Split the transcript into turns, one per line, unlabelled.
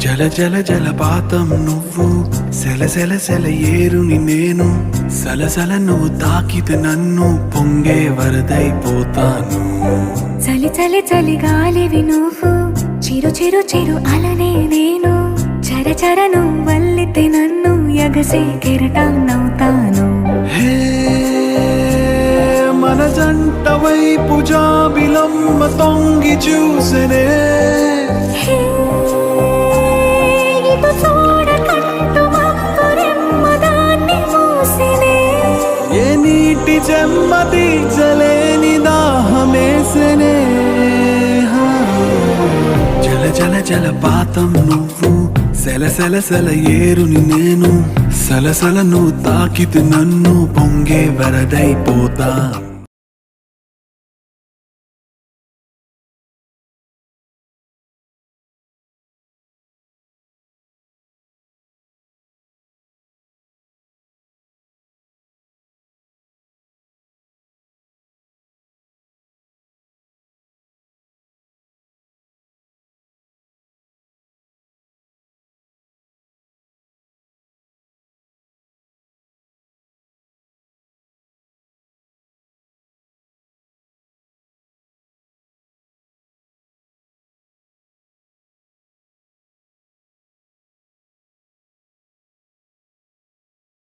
జల జల జలపాతం నువ్వు, సెల సెల సెల ఏరుని నేను, సలసల నువ్వు తాకితే నన్ను పొంగే వరదైపోతాను.
చలి చలి చలి గాలివి నువ్వు, చిరు చిరు చిరు అలనే నేను, చర చర నువ్వు వల్లితే నన్ను ఎగసే కెరటాన్నవుతాను.
హే మన జంట వైపు జాబిలమ్మ తొంగి చూసనే,
ఇటు చూడకంటూ మబ్బురెమ్మ దాన్ని మూసినే,
ఏ నీటి చెమ్మ తీర్చలేని దాహమేసనే. జల జల జలపాతం నువ్వు, సెల సెల సెల ఏరుని నేను, సలసల నువ్వు తాకితే నన్ను పొంగే వరదైపోతా.